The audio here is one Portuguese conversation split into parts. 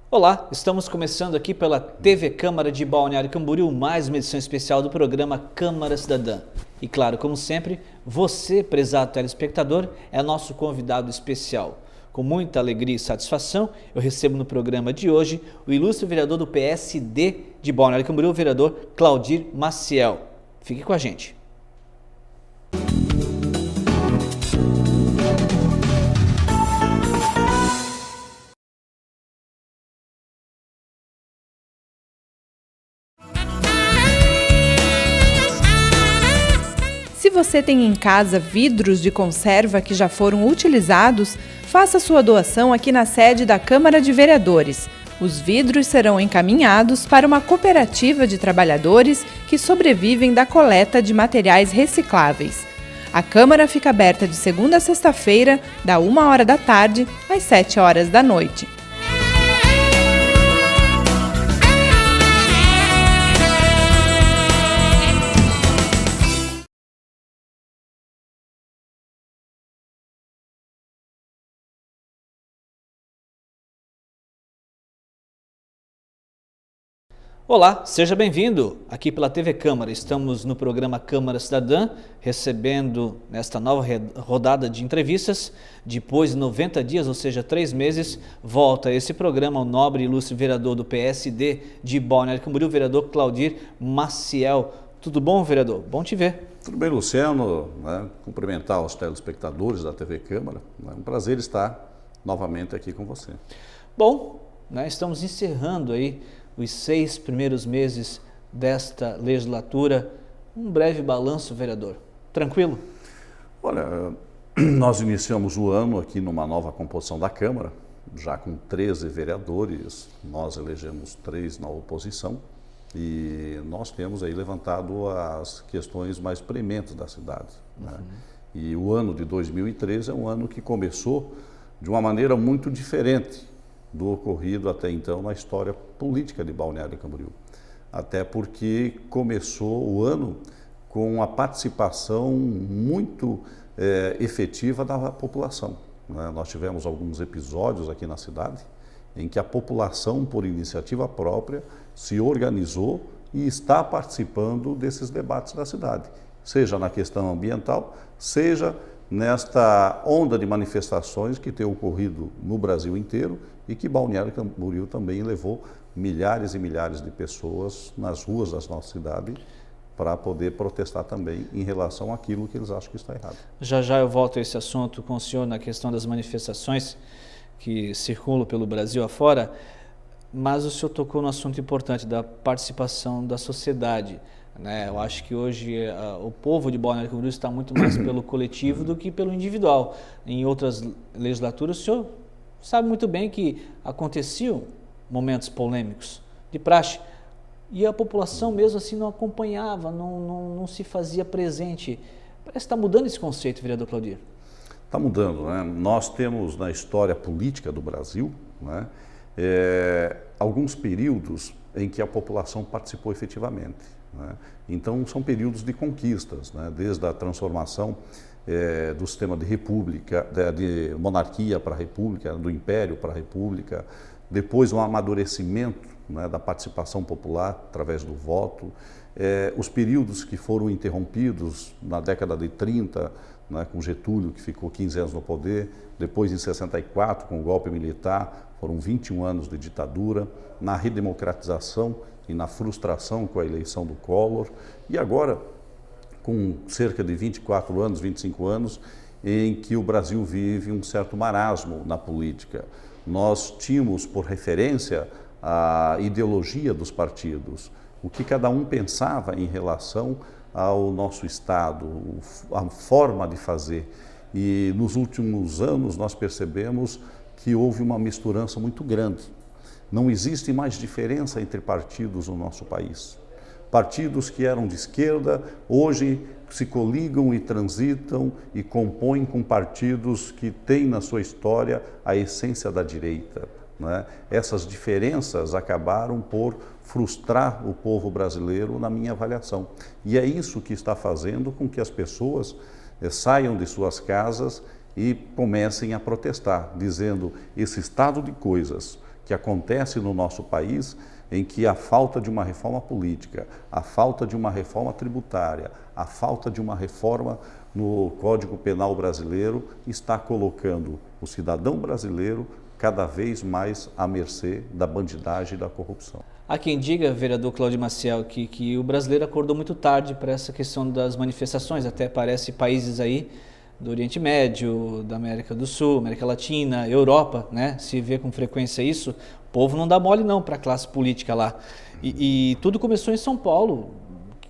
Olá, estamos começando aqui pela TV Câmara de Balneário Camboriú, mais uma edição especial do programa Câmara Cidadã. E claro, como sempre, você, prezado telespectador, é nosso convidado especial. Com muita alegria e satisfação, eu recebo no programa de hoje o ilustre vereador do PSD de Balneário Camboriú, o vereador Claudir Maciel. Fique com a gente. Se você tem em casa vidros de conserva que já foram utilizados, faça sua doação aqui na sede da Câmara de Vereadores. Os vidros serão encaminhados para uma cooperativa de trabalhadores que sobrevivem da coleta de materiais recicláveis. A Câmara fica aberta de segunda a sexta-feira, da 1h da tarde às 7h da noite. Olá, seja bem-vindo aqui pela TV Câmara. Estamos no programa Câmara Cidadã, recebendo nesta nova rodada de entrevistas. Depois de 90 dias, ou seja, 3 meses, volta esse programa o nobre e ilustre vereador do PSD de Balneário Camboriú, o vereador Claudir Maciel. Tudo bom, vereador? Bom te ver. Tudo bem, Luciano. Cumprimentar os telespectadores da TV Câmara. É um prazer estar novamente aqui com você. Bom, estamos encerrando aí os 6 primeiros meses desta legislatura. Um breve balanço, vereador. Tranquilo? Olha, nós iniciamos o ano aqui numa nova composição da Câmara, já com 13 vereadores, nós elegemos 3 na oposição e nós temos aí levantado as questões mais prementes da cidade. E o ano de 2013 é um ano que começou de uma maneira muito diferente do ocorrido até então na história política de Balneário Camboriú. Até porque começou o ano com a participação muito efetiva da população. Nós tivemos alguns episódios aqui na cidade em que a população, por iniciativa própria, se organizou e está participando desses debates da cidade, seja na questão ambiental, seja nesta onda de manifestações que tem ocorrido no Brasil inteiro e que Balneário Camboriú também levou milhares e milhares de pessoas nas ruas da nossa cidade para poder protestar também em relação àquilo que eles acham que está errado. Já eu volto a esse assunto com o senhor na questão das manifestações que circulam pelo Brasil afora, mas o senhor tocou no assunto importante da participação da sociedade. Eu acho que hoje o povo de Balneário Camboriú está muito mais pelo coletivo do que pelo individual. Em outras legislaturas, o senhor sabe muito bem que aconteciam momentos polêmicos de praxe e a população mesmo assim não acompanhava, não se fazia presente. Parece que está mudando esse conceito, vereador Claudir. Está mudando, Nós temos na história política do Brasil, alguns períodos em que a população participou efetivamente. Então, são períodos de conquistas, desde a transformação do sistema de república, de monarquia para a república, do império para a república, depois um amadurecimento da participação popular através do voto, os períodos que foram interrompidos na década de 30, com Getúlio, que ficou 15 anos no poder, depois em 64, com o golpe militar, foram 21 anos de ditadura, na redemocratização e na frustração com a eleição do Collor, e agora, com cerca de 24 anos, 25 anos, em que o Brasil vive um certo marasmo na política. Nós tínhamos por referência a ideologia dos partidos, o que cada um pensava em relação ao nosso Estado, a forma de fazer. E nos últimos anos nós percebemos que houve uma misturança muito grande. Não existe mais diferença entre partidos no nosso país. Partidos que eram de esquerda, hoje se coligam e transitam e compõem com partidos que têm na sua história a essência da direita. Essas diferenças acabaram por frustrar o povo brasileiro, na minha avaliação. E é isso que está fazendo com que as pessoas saiam de suas casas e comecem a protestar, dizendo esse estado de coisas que acontece no nosso país, em que a falta de uma reforma política, a falta de uma reforma tributária, a falta de uma reforma no Código Penal brasileiro está colocando o cidadão brasileiro cada vez mais à mercê da bandidagem e da corrupção. Há quem diga, vereador Cláudio Maciel, que o brasileiro acordou muito tarde para essa questão das manifestações, até parece países aí do Oriente Médio, da América do Sul, América Latina, Europa, né? Se vê com frequência isso, o povo não dá mole não para a classe política lá. E tudo começou em São Paulo,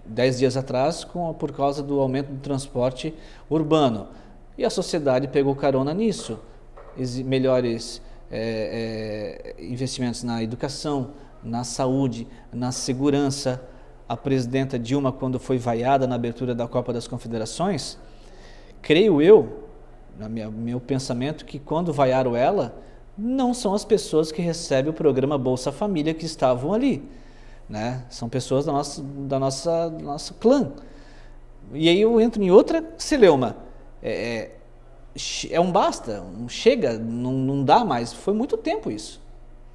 10 dias atrás, por causa do aumento do transporte urbano. E a sociedade pegou carona nisso. Melhores investimentos na educação, na saúde, na segurança. A presidenta Dilma, quando foi vaiada na abertura da Copa das Confederações, creio eu, no meu pensamento, que quando vaiaram ela, não são as pessoas que recebem o programa Bolsa Família que estavam ali, né? São pessoas do nosso clã. E aí eu entro em outra celeuma. É um basta, chega, não dá mais. Foi muito tempo isso,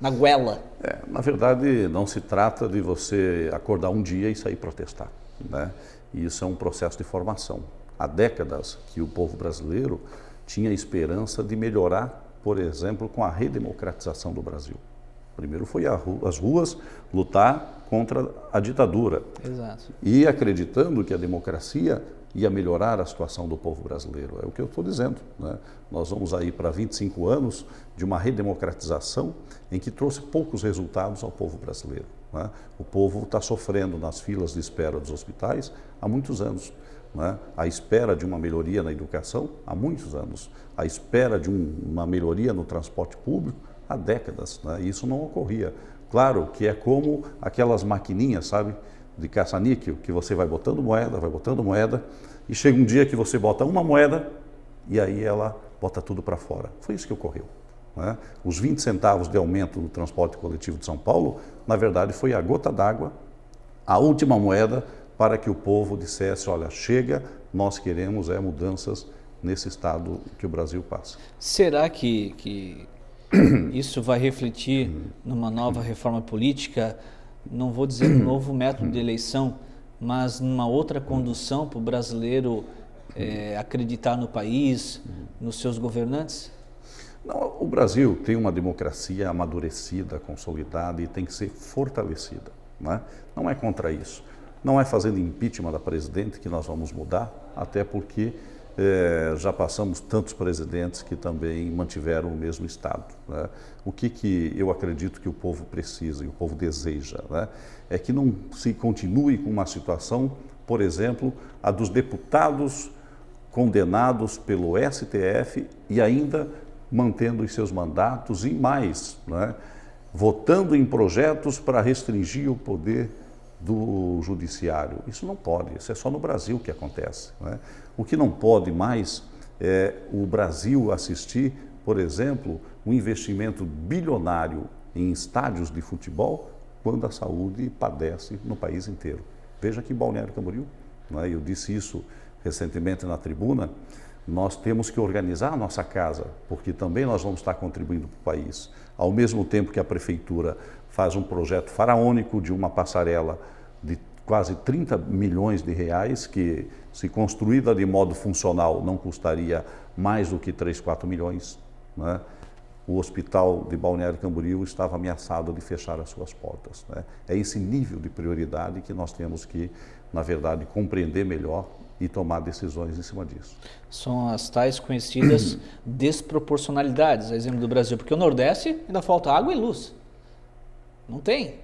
na goela. Na verdade, não se trata de você acordar um dia e sair protestar, né? Isso é um processo de formação. Há décadas que o povo brasileiro tinha esperança de melhorar, por exemplo, com a redemocratização do Brasil. Primeiro foi as ruas lutar contra a ditadura. Exato. E acreditando que a democracia ia melhorar a situação do povo brasileiro. É o que eu estou dizendo, né? Nós vamos aí para 25 anos de uma redemocratização em que trouxe poucos resultados ao povo brasileiro, né? O povo está sofrendo nas filas de espera dos hospitais há muitos anos, né? À espera de uma melhoria na educação há muitos anos, à espera de uma melhoria no transporte público há décadas, né? Isso não ocorria. Claro que é como aquelas maquininhas, sabe, de caça-níquel, que você vai botando moeda, e chega um dia que você bota uma moeda e aí ela bota tudo para fora. Foi isso que ocorreu, né? Os 20 centavos de aumento do transporte coletivo de São Paulo, na verdade, foi a gota d'água, a última moeda para que o povo dissesse, olha, chega, nós queremos mudanças nesse estado que o Brasil passa. Será que isso vai refletir numa nova reforma política? Não vou dizer um novo método de eleição, mas numa outra condução para o brasileiro acreditar no país, nos seus governantes? Não, o Brasil tem uma democracia amadurecida, consolidada e tem que ser fortalecida, né? Não é contra isso. Não é fazendo impeachment da presidente que nós vamos mudar, até porque já passamos tantos presidentes que também mantiveram o mesmo estado, né? O que eu acredito que o povo precisa e o povo deseja, né? É que não se continue com uma situação, por exemplo, a dos deputados condenados pelo STF e ainda mantendo os seus mandatos e mais, né? Votando em projetos para restringir o poder do judiciário. Isso não pode, isso é só no Brasil que acontece, né? O que não pode mais é o Brasil assistir, por exemplo, um investimento bilionário em estádios de futebol quando a saúde padece no país inteiro. Veja que Balneário Camboriú, né? Eu disse isso recentemente na tribuna, nós temos que organizar a nossa casa, porque também nós vamos estar contribuindo para o país. Ao mesmo tempo que a prefeitura faz um projeto faraônico de uma passarela de quase 30 milhões de reais, que se construída de modo funcional não custaria mais do que 3, 4 milhões, né? O hospital de Balneário Camboriú estava ameaçado de fechar as suas portas, né? É esse nível de prioridade que nós temos que, na verdade, compreender melhor e tomar decisões em cima disso. São as tais conhecidas desproporcionalidades, a exemplo do Brasil, porque o Nordeste ainda falta água e luz. Não tem.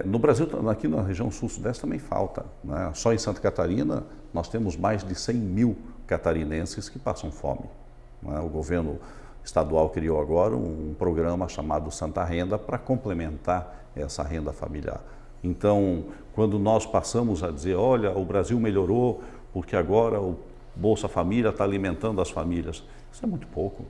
No Brasil, aqui na região sul-sudeste também falta, né? Só em Santa Catarina nós temos mais de 100 mil catarinenses que passam fome, né? O governo estadual criou agora um programa chamado Santa Renda para complementar essa renda familiar. Então, quando nós passamos a dizer, olha, o Brasil melhorou porque agora o Bolsa Família está alimentando as famílias, isso é muito pouco.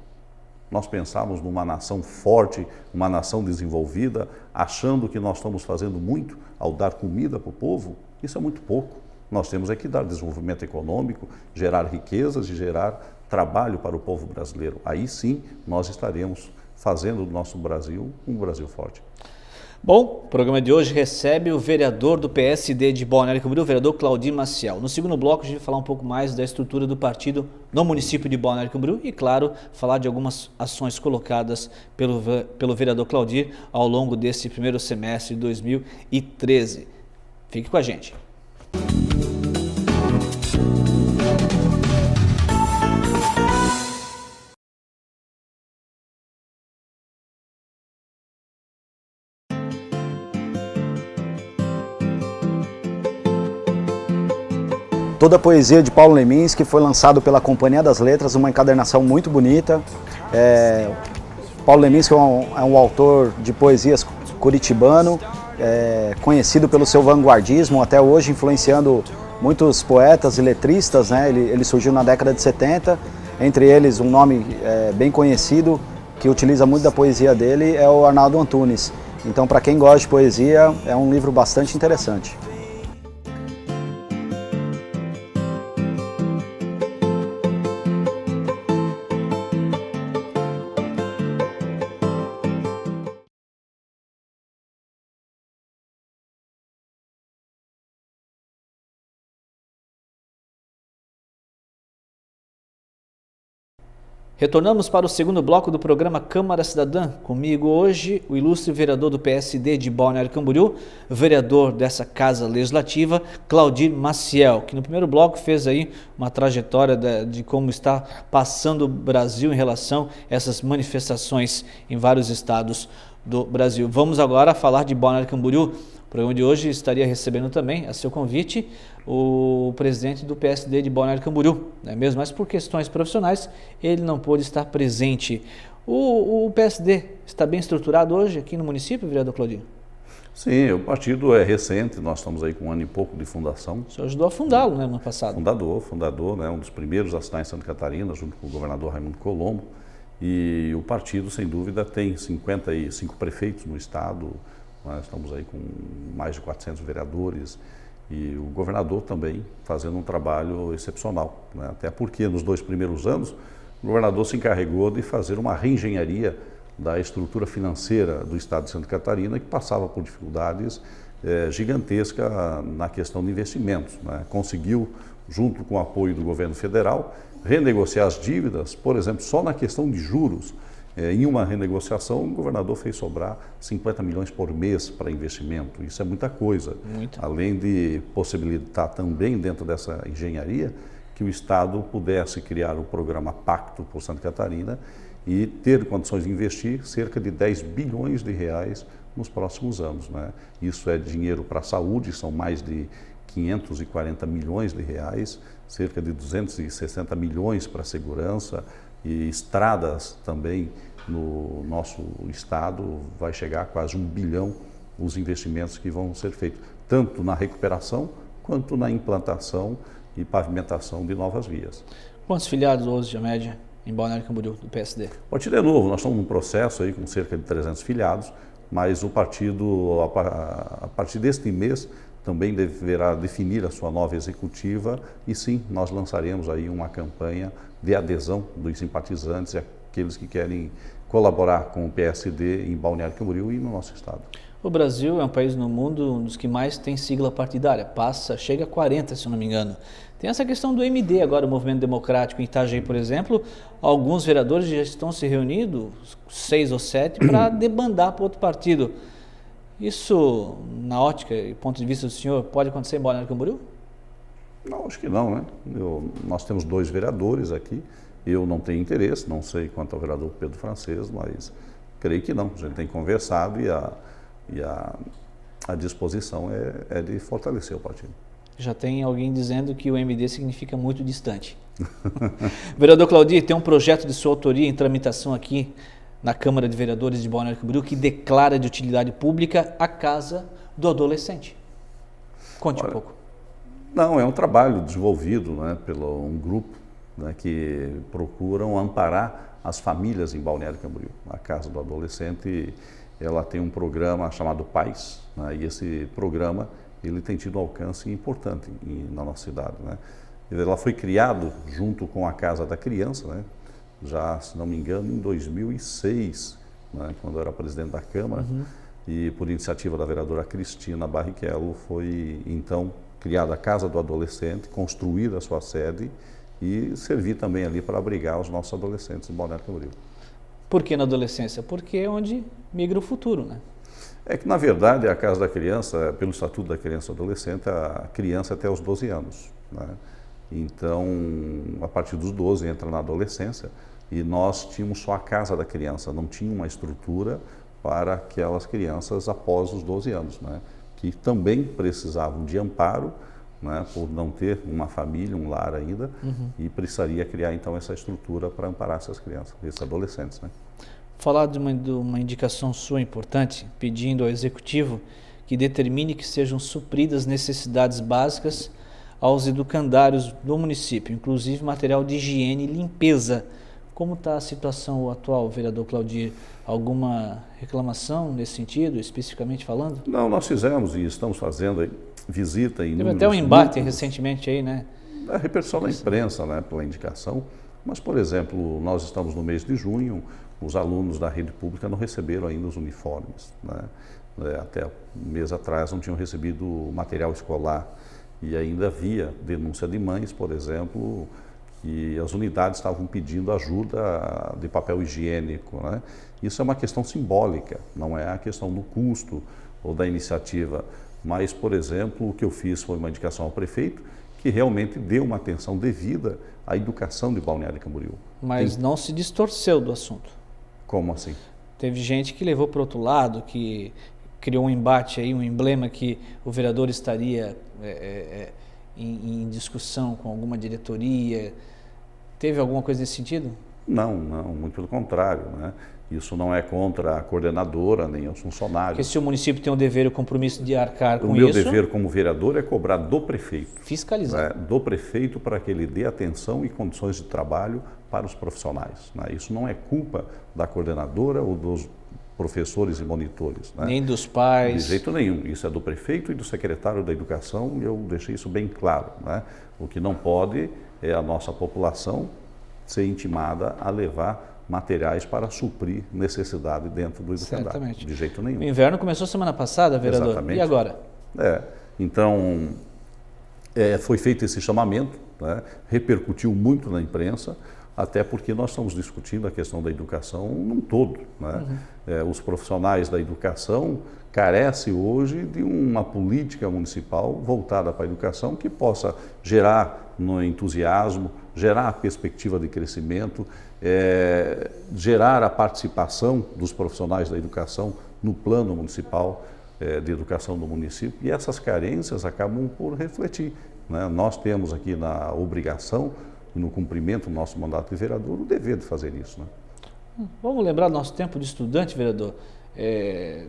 Nós pensamos numa nação forte, uma nação desenvolvida, achando que nós estamos fazendo muito ao dar comida para o povo, isso é muito pouco. Nós temos que dar desenvolvimento econômico, gerar riquezas e gerar trabalho para o povo brasileiro. Aí sim nós estaremos fazendo do nosso Brasil um Brasil forte. Bom, o programa de hoje recebe o vereador do PSD de Balneário Camboriú, o vereador Claudir Maciel. No segundo bloco, a gente vai falar um pouco mais da estrutura do partido no município de Balneário Camboriú e, claro, falar de algumas ações colocadas pelo vereador Claudir ao longo desse primeiro semestre de 2013. Fique com a gente. Toda a poesia de Paulo Leminski, que foi lançado pela Companhia das Letras, uma encadernação muito bonita. Paulo Leminski é um autor de poesias curitibano, conhecido pelo seu vanguardismo, até hoje influenciando muitos poetas e letristas, né? Ele surgiu na década de 70, entre eles um nome bem conhecido, que utiliza muito da poesia dele, é o Arnaldo Antunes. Então, para quem gosta de poesia, é um livro bastante interessante. Retornamos para o segundo bloco do programa Câmara Cidadã. Comigo hoje, o ilustre vereador do PSD de Balneário Camboriú, vereador dessa Casa Legislativa, Claudir Maciel, que no primeiro bloco fez aí uma trajetória de como está passando o Brasil em relação a essas manifestações em vários estados do Brasil. Vamos agora falar de Balneário Camboriú. O programa de hoje estaria recebendo também, a seu convite, o presidente do PSD de Balneário Camboriú, não é mesmo? Mas por questões profissionais, ele não pôde estar presente. O PSD está bem estruturado hoje aqui no município, vereador Claudir? Sim, o partido é recente, nós estamos aí com um ano e pouco de fundação. O senhor ajudou a fundá-lo, né, no ano passado? Fundador, né, um dos primeiros a assinar em Santa Catarina, junto com o governador Raimundo Colombo. E o partido, sem dúvida, tem 55 prefeitos no estado. Nós estamos aí com mais de 400 vereadores e o governador também fazendo um trabalho excepcional, né? Até porque nos 2 primeiros anos o governador se encarregou de fazer uma reengenharia da estrutura financeira do estado de Santa Catarina, que passava por dificuldades gigantescas na questão de investimentos, né? Conseguiu, junto com o apoio do governo federal, renegociar as dívidas, por exemplo, só na questão de juros. Em uma renegociação, o governador fez sobrar 50 milhões por mês para investimento. Isso é muita coisa. Além de possibilitar também, dentro dessa engenharia, que o Estado pudesse criar o programa Pacto por Santa Catarina e ter condições de investir cerca de 10 bilhões de reais nos próximos anos, né? Isso é dinheiro para a saúde, são mais de 540 milhões de reais, cerca de 260 milhões para a segurança e estradas também. No nosso estado vai chegar a quase 1 bilhão os investimentos que vão ser feitos, tanto na recuperação quanto na implantação e pavimentação de novas vias. Quantos filiados hoje, a média, em Balneário Camboriú, do PSD? O partido é novo, nós estamos num processo aí com cerca de 300 filiados, mas o partido, a partir deste mês, também deverá definir a sua nova executiva e sim, nós lançaremos aí uma campanha de adesão dos simpatizantes e aqueles que querem colaborar com o PSD em Balneário Camboriú e no nosso estado. O Brasil é um país no mundo um dos que mais tem sigla partidária, chega a 40, se eu não me engano. Tem essa questão do MD agora, o Movimento Democrático em Itajaí, por exemplo, alguns vereadores já estão se reunindo, 6 ou 7, para debandar para outro partido. Isso, na ótica e ponto de vista do senhor, pode acontecer em Balneário Camboriú? Não, acho que não, né? Nós temos 2 vereadores aqui. Eu não tenho interesse, não sei quanto ao vereador Pedro Francês, mas creio que não. A gente tem conversado e a disposição é de fortalecer o partido. Já tem alguém dizendo que o MD significa muito distante. Vereador Claudir, tem um projeto de sua autoria em tramitação aqui na Câmara de Vereadores de Balneário Camboriú que declara de utilidade pública a Casa do Adolescente. Conte um pouco. Não, é um trabalho desenvolvido, né, pelo um grupo, né, que procuram amparar as famílias em Balneário Camboriú. A Casa do Adolescente, ela tem um programa chamado Pais, né, e esse programa ele tem tido um alcance importante na nossa cidade, né. Ela foi criado junto com a Casa da Criança, né, já, se não me engano, em 2006, né, quando eu era presidente da Câmara, e por iniciativa da vereadora Cristina Barrichello foi então criada a Casa do Adolescente, construída a sua sede e servir também ali para abrigar os nossos adolescentes em Balneário Camboriú. Por que na adolescência? Porque é onde migra o futuro, né? É que, na verdade, a Casa da Criança, pelo Estatuto da Criança e Adolescente, a criança até os 12 anos, né? Então, a partir dos 12 entra na adolescência e nós tínhamos só a Casa da Criança, não tinha uma estrutura para aquelas crianças após os 12 anos, né? Que também precisavam de amparo, né? Por não ter uma família, um lar ainda, e precisaria criar então essa estrutura para amparar essas crianças, esses adolescentes, né? Falar de uma indicação sua importante, pedindo ao Executivo que determine que sejam supridas necessidades básicas aos educandários do município, inclusive material de higiene e limpeza. Como está a situação atual, vereador Claudir? Alguma reclamação nesse sentido, especificamente falando? Não, nós fizemos e estamos fazendo aí visita em Teve até um embate recentemente aí, né? A repercussão da imprensa, né, pela indicação. Mas, por exemplo, nós estamos no mês de junho, os alunos da rede pública não receberam ainda os uniformes, né? Até um mês atrás não tinham recebido material escolar e ainda havia denúncia de mães, por exemplo, que as unidades estavam pedindo ajuda de papel higiênico, né? Isso é uma questão simbólica, não é a questão do custo ou da iniciativa. Mas, por exemplo, o que eu fiz foi uma indicação ao prefeito que realmente deu uma atenção devida à educação de Balneário Camboriú. Mas não se distorceu do assunto. Como assim? Teve gente que levou para o outro lado, que criou um embate aí, um emblema que o vereador estaria em discussão com alguma diretoria. Teve alguma coisa nesse sentido? Não, muito pelo contrário, né? Isso não é contra a coordenadora nem os funcionários. Porque se o município tem o dever e o compromisso de arcar com isso... O meu dever como vereador é cobrar do prefeito. Fiscalizar. Né? Do prefeito para que ele dê atenção e condições de trabalho para os profissionais, né? Isso não é culpa da coordenadora ou dos professores e monitores, né? Nem dos pais. De jeito nenhum. Isso é do prefeito e do secretário da Educação e eu deixei isso bem claro, né? O que não pode é a nossa população ser intimada a levar materiais para suprir necessidade dentro do educandário. Certamente. De jeito nenhum. O inverno começou semana passada, vereador. Exatamente. E agora? Então, foi feito esse chamamento, né? Repercutiu muito na imprensa, até porque nós estamos discutindo a questão da educação num todo, né? Os profissionais da educação carecem hoje de uma política municipal voltada para a educação que possa gerar no entusiasmo, gerar a perspectiva de crescimento, gerar a participação dos profissionais da educação no plano municipal de educação do município, e essas carências acabam por refletir, né? Nós temos aqui na obrigação, no cumprimento do nosso mandato de vereador, o dever de fazer isso, né? Vamos lembrar do nosso tempo de estudante, vereador.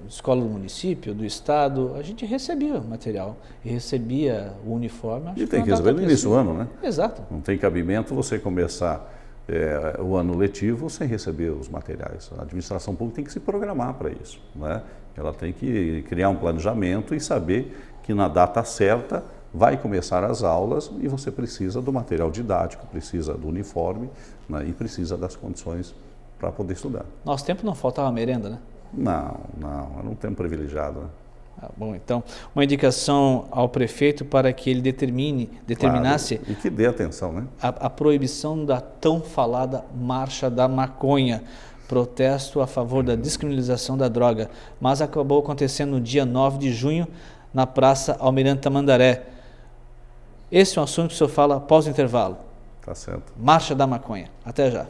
Escola do município, do estado, a gente recebia material e recebia o uniforme. E tem que receber no início do ano, né? Exato. Não tem cabimento você começar o ano letivo sem receber os materiais. A administração pública tem que se programar para isso, né? Ela tem que criar um planejamento e saber que na data certa vai começar as aulas e você precisa do material didático, precisa do uniforme, né? E precisa das condições para poder estudar. Nosso tempo não faltava merenda, né? Não, era um tempo privilegiado, né? Bom, então, uma indicação ao prefeito para que ele determinasse claro, e que dê atenção, né? A proibição da tão falada Marcha da Maconha, protesto a favor da descriminalização da droga, mas acabou acontecendo no dia 9 de junho na Praça Almirante Tamandaré. Esse é um assunto que o senhor fala após o intervalo. Tá certo. Marcha da Maconha. Até já.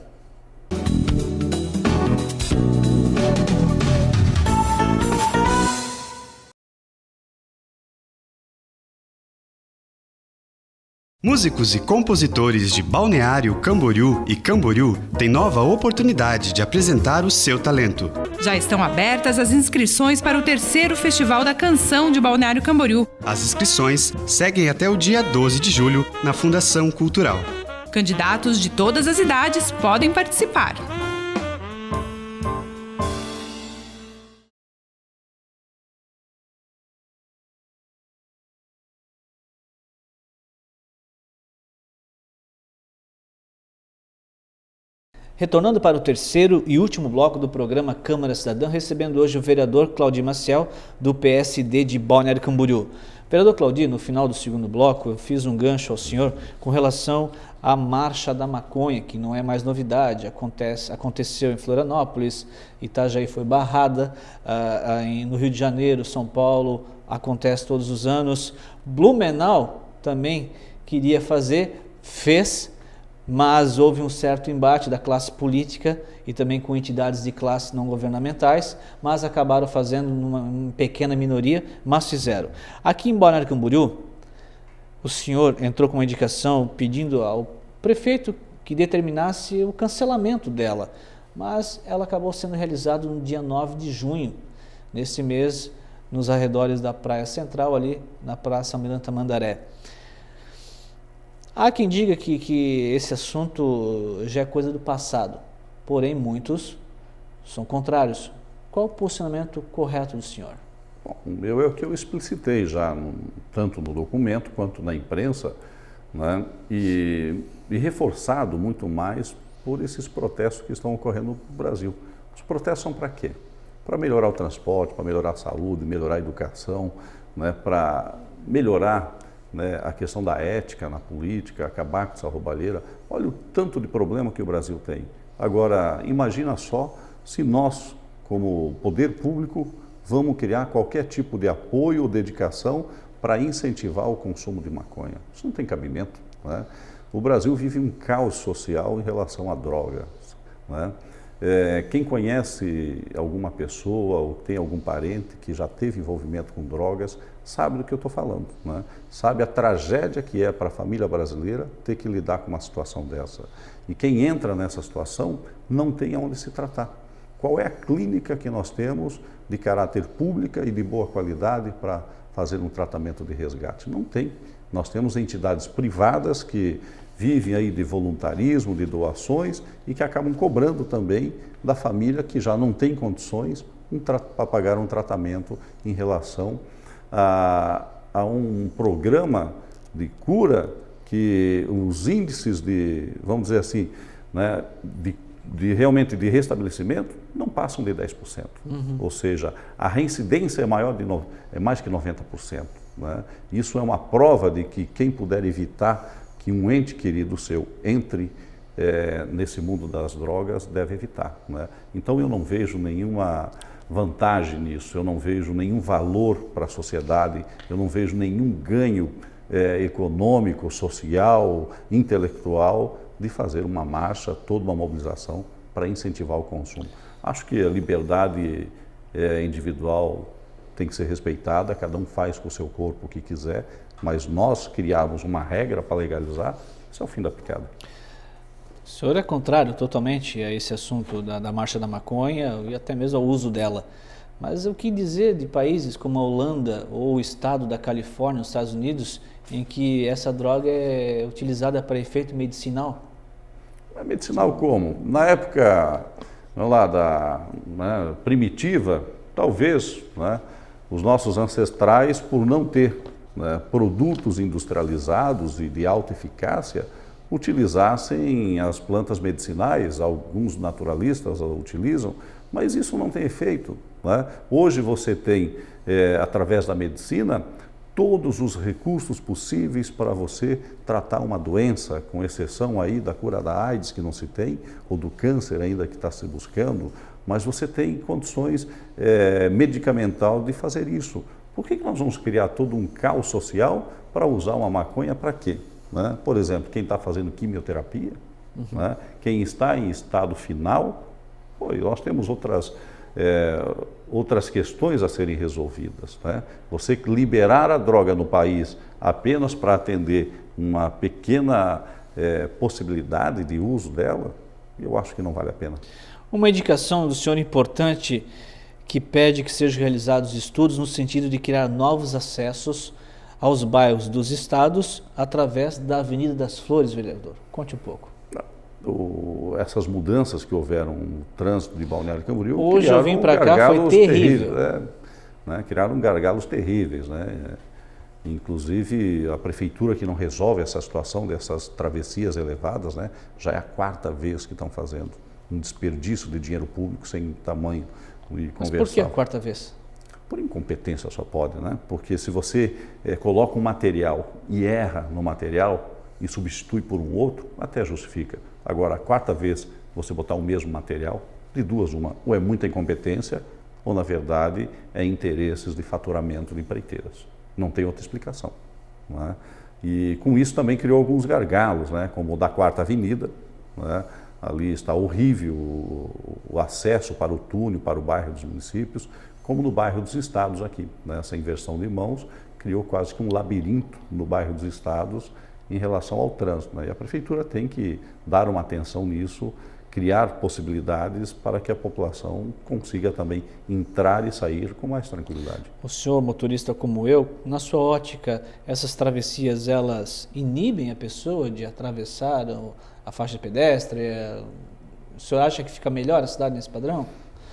Músicos e compositores de Balneário Camboriú e Camboriú têm nova oportunidade de apresentar o seu talento. Já estão abertas as inscrições para o 3º Festival da Canção de Balneário Camboriú. As inscrições seguem até o dia 12 de julho na Fundação Cultural. Candidatos de todas as idades podem participar. Retornando para o terceiro e último bloco do programa Câmara Cidadã, recebendo hoje o vereador Claudir Maciel, do PSD de Balneário Camboriú. Vereador Claudir, no final do segundo bloco, eu fiz um gancho ao senhor com relação à Marcha da Maconha, que não é mais novidade, aconteceu em Florianópolis, Itajaí foi barrada, no Rio de Janeiro, São Paulo, acontece todos os anos. Blumenau também queria fazer, fez, mas houve um certo embate da classe política e também com entidades de classe não governamentais, mas acabaram fazendo uma pequena minoria, mas fizeram. Aqui em Balneário Camboriú, o senhor entrou com uma indicação pedindo ao prefeito que determinasse o cancelamento dela, mas ela acabou sendo realizada no dia 9 de junho, nesse mês, nos arredores da Praia Central, ali na Praça Almirante Tamandaré. Há quem diga que esse assunto já é coisa do passado, porém muitos são contrários. Qual o posicionamento correto do senhor? Bom, é o que eu explicitei já, tanto no documento quanto na imprensa, né? E reforçado muito mais por esses protestos que estão ocorrendo no Brasil. Os protestos são para quê? Para melhorar o transporte, para melhorar a saúde, melhorar a educação, né? Para melhorar, né, a questão da ética na política, acabar com essa roubalheira. Olha o tanto de problema que o Brasil tem. Agora, imagina só se nós, como poder público, vamos criar qualquer tipo de apoio ou dedicação para incentivar o consumo de maconha. Isso não tem cabimento, né? O Brasil vive um caos social em relação à droga, né? Quem conhece alguma pessoa ou tem algum parente que já teve envolvimento com drogas, sabe do que eu estou falando, né? Sabe a tragédia que é para a família brasileira ter que lidar com uma situação dessa. E quem entra nessa situação não tem aonde se tratar. Qual é a clínica que nós temos de caráter pública e de boa qualidade para fazer um tratamento de resgate? Não tem. Nós temos entidades privadas que vivem aí de voluntarismo, de doações e que acabam cobrando também da família que já não tem condições para pagar um tratamento em relação a um programa de cura que os índices de, vamos dizer assim, né, realmente de restabelecimento não passam de 10%. Ou seja, a reincidência é mais que 90%. Né? Isso é uma prova de que quem puder evitar que um ente querido seu entre nesse mundo das drogas deve evitar, né? Então eu não vejo nenhuma vantagem nisso, eu não vejo nenhum valor para a sociedade, eu não vejo nenhum ganho econômico, social, intelectual de fazer uma marcha, toda uma mobilização para incentivar o consumo. Acho que a liberdade individual tem que ser respeitada, cada um faz com o seu corpo o que quiser, mas nós criarmos uma regra para legalizar, isso é o fim da picada. O senhor é contrário totalmente a esse assunto da Marcha da Maconha e até mesmo ao uso dela. Mas o que dizer de países como a Holanda ou o estado da Califórnia, nos Estados Unidos, em que essa droga é utilizada para efeito medicinal? Medicinal como? Na época primitiva, talvez, né, os nossos ancestrais, por não ter produtos industrializados e de alta eficácia, utilizassem as plantas medicinais, alguns naturalistas utilizam, mas isso não tem efeito, né? Hoje você tem, através da medicina, todos os recursos possíveis para você tratar uma doença, com exceção aí da cura da AIDS, que não se tem, ou do câncer ainda que está se buscando, mas você tem condições medicamental de fazer isso. Por que nós vamos criar todo um caos social para usar uma maconha para quê? Né? Por exemplo, quem está fazendo quimioterapia, né? Quem está em estado final, nós temos outras questões a serem resolvidas, né? Você liberar a droga no país apenas para atender uma pequena possibilidade de uso dela, eu acho que não vale a pena. Uma indicação do senhor importante que pede que sejam realizados estudos no sentido de criar novos acessos aos bairros dos estados através da Avenida das Flores, vereador. Conte um pouco. Essas mudanças que houveram no trânsito de Balneário Camboriú... Hoje eu vim para cá, foi terrível. Criaram gargalos terríveis, né? Inclusive, a prefeitura que não resolve essa situação dessas travessias elevadas, né? Já é a 4ª vez que estão fazendo. um desperdício de dinheiro público sem tamanho e conversar. Mas por que a quarta vez? Por incompetência só pode, né? Porque se você coloca um material e erra no material e substitui por um outro, até justifica. Agora, a quarta vez você botar o mesmo material, de duas uma, ou é muita incompetência, ou na verdade é interesses de faturamento de empreiteiras. Não tem outra explicação, né? E com isso também criou alguns gargalos, né? Como o da Quarta Avenida, né? Ali está horrível o acesso para o túnel, para o bairro dos Municípios, como no bairro dos Estados aqui, né? Essa inversão de mãos criou quase que um labirinto no bairro dos Estados em relação ao trânsito, né? E a Prefeitura tem que dar uma atenção nisso, criar possibilidades para que a população consiga também entrar e sair com mais tranquilidade. O senhor, motorista como eu, na sua ótica, essas travessias, elas inibem a pessoa de atravessar a faixa de pedestre? O senhor acha que fica melhor a cidade nesse padrão?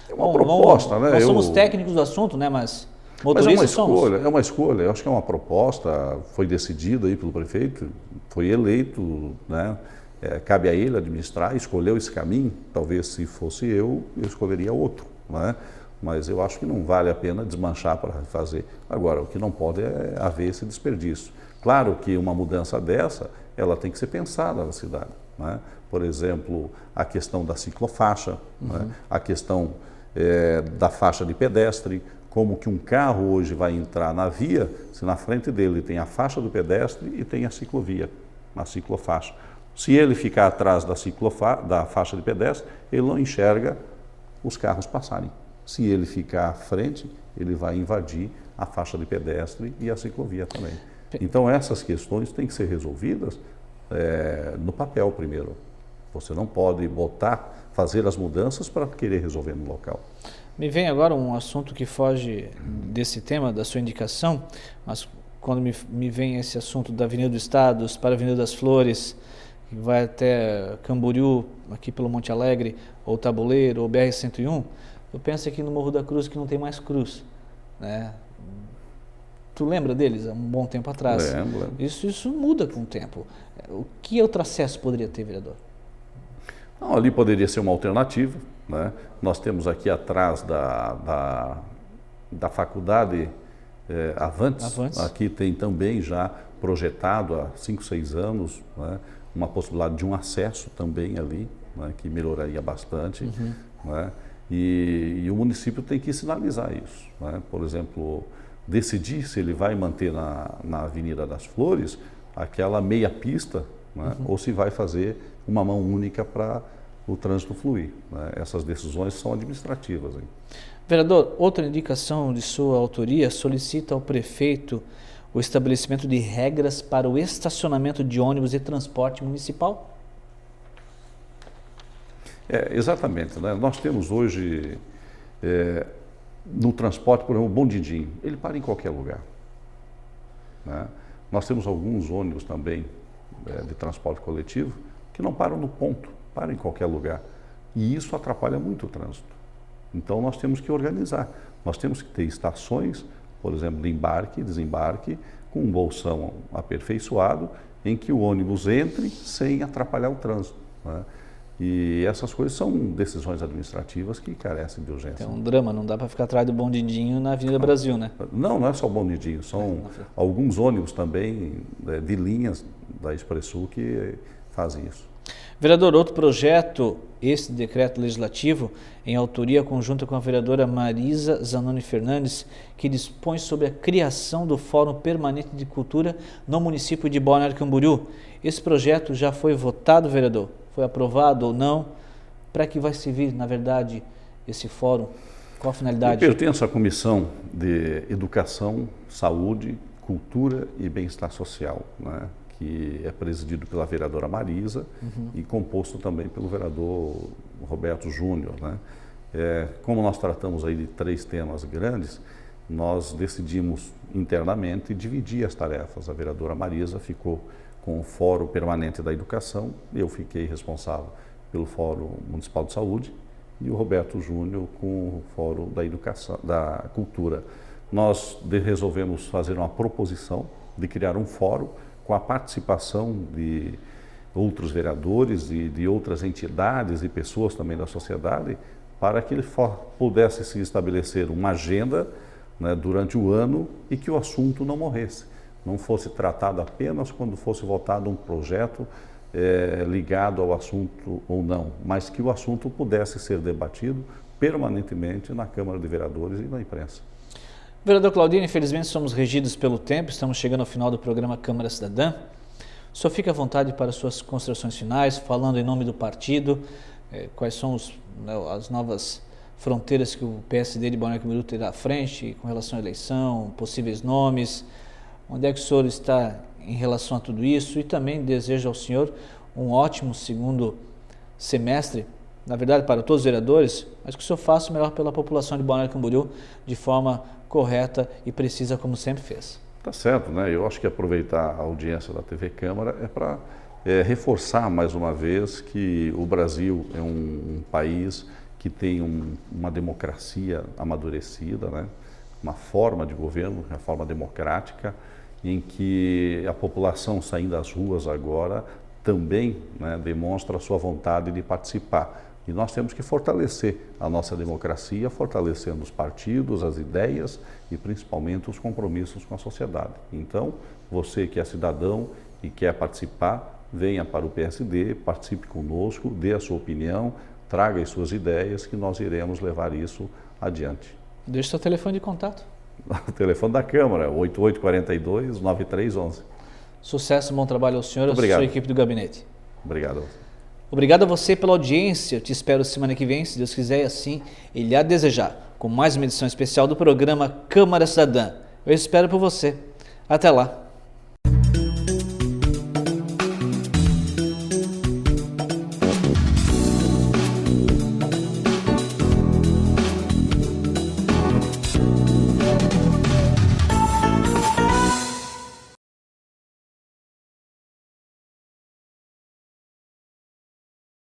É uma proposta, né? Nós somos técnicos do assunto, né? Mas motoristas somos. É uma escolha, eu acho que é uma proposta, foi decidida aí pelo prefeito, foi eleito, né? Cabe a ele administrar, escolheu esse caminho. Talvez se fosse eu escolheria outro, né? Mas eu acho que não vale a pena desmanchar para fazer. Agora, o que não pode é haver esse desperdício. Claro que uma mudança dessa, ela tem que ser pensada na cidade, né? Por exemplo, a questão da ciclofaixa, né? A questão da faixa de pedestre, como que um carro hoje vai entrar na via se na frente dele tem a faixa do pedestre e tem a ciclovia, a ciclofaixa. Se ele ficar atrás da faixa de pedestre, ele não enxerga os carros passarem. Se ele ficar à frente, ele vai invadir a faixa de pedestre e a ciclovia também. Então essas questões têm que ser resolvidas no papel primeiro. Você não pode fazer as mudanças para querer resolver no local. Me vem agora um assunto que foge desse tema, da sua indicação, mas quando me vem esse assunto da Avenida dos Estados para a Avenida das Flores, que vai até Camboriú, aqui pelo Monte Alegre, ou Tabuleiro, ou BR-101, eu penso aqui no Morro da Cruz que não tem mais cruz, né? Tu lembra deles há um bom tempo atrás? Lembro. Isso muda com o tempo. O que outro acesso poderia ter, vereador? Não, ali poderia ser uma alternativa, né? Nós temos aqui atrás da faculdade Avantes, aqui tem também já projetado há 5, 6 anos, né? Uma possibilidade de um acesso também ali, né? Que melhoraria bastante, né? E o município tem que sinalizar isso, né? Por exemplo, decidir se ele vai manter na Avenida das Flores aquela meia pista, né? Ou se vai fazer uma mão única para o trânsito fluir, né? Essas decisões são administrativas, hein? Vereador, outra indicação de sua autoria solicita ao prefeito o estabelecimento de regras para o estacionamento de ônibus e transporte municipal? Exatamente, né? Nós temos hoje no transporte, por exemplo, o Bondidinho, ele para em qualquer lugar, né? Nós temos alguns ônibus também de transporte coletivo que não param no ponto, param em qualquer lugar. E isso atrapalha muito o trânsito. Então nós temos que organizar. Nós temos que ter estações, por exemplo, de embarque e desembarque, com um bolsão aperfeiçoado, em que o ônibus entre sem atrapalhar o trânsito, né? E essas coisas são decisões administrativas que carecem de urgência. É um drama, não dá para ficar atrás do Bondidinho na Avenida Brasil, né? Não é só o Bondidinho, são alguns ônibus também de linhas da Expressul que fazem isso. Vereador, outro projeto, esse decreto legislativo, em autoria conjunta com a vereadora Marisa Zanoni Fernandes, que dispõe sobre a criação do Fórum Permanente de Cultura no município de Balneário Camboriú. Esse projeto já foi votado, vereador? Foi aprovado ou não? Para que vai servir, na verdade, esse fórum? Qual a finalidade? Eu pertenço à Comissão de Educação, Saúde, Cultura e Bem-Estar Social, né? Que é presidido pela vereadora Marisa e composto também pelo vereador Roberto Júnior, né? Como nós tratamos aí de 3 temas grandes, nós decidimos internamente dividir as tarefas. A vereadora Marisa ficou com o Fórum Permanente da Educação, eu fiquei responsável pelo Fórum Municipal de Saúde e o Roberto Júnior com o Fórum da Educação, da Cultura. Nós resolvemos fazer uma proposição de criar um fórum com a participação de outros vereadores e de outras entidades e pessoas também da sociedade, para que ele pudesse se estabelecer uma agenda, né, durante o ano e que o assunto não morresse, não fosse tratado apenas quando fosse votado um projeto ligado ao assunto ou não, mas que o assunto pudesse ser debatido permanentemente na Câmara de Vereadores e na imprensa. Vereador Claudino, infelizmente somos regidos pelo tempo, estamos chegando ao final do programa Câmara Cidadã. O senhor fica à vontade para suas considerações finais, falando em nome do partido, quais são as novas fronteiras que o PSD de Balneário Camboriú terá à frente com relação à eleição, possíveis nomes, onde é que o senhor está em relação a tudo isso, e também desejo ao senhor um ótimo segundo semestre, na verdade para todos os vereadores, mas que o senhor faça o melhor pela população de Balneário Camboriú de forma correta e precisa, como sempre fez. Tá certo, né? Eu acho que aproveitar a audiência da TV Câmara é para reforçar mais uma vez que o Brasil é um país que tem uma democracia amadurecida, né? Uma forma de governo, uma forma democrática, em que a população saindo às ruas agora também, né, demonstra a sua vontade de participar. E nós temos que fortalecer a nossa democracia, fortalecendo os partidos, as ideias e principalmente os compromissos com a sociedade. Então, você que é cidadão e quer participar, venha para o PSD, participe conosco, dê a sua opinião, traga as suas ideias, que nós iremos levar isso adiante. Deixe seu telefone de contato. O telefone da Câmara, 8842-9311. Sucesso, bom trabalho ao senhor e à sua equipe do gabinete. Obrigado. Obrigado a você pela audiência. Eu te espero semana que vem, se Deus quiser, e assim Ele há de desejar, com mais uma edição especial do programa Câmara Cidadã. Eu espero por você. Até lá.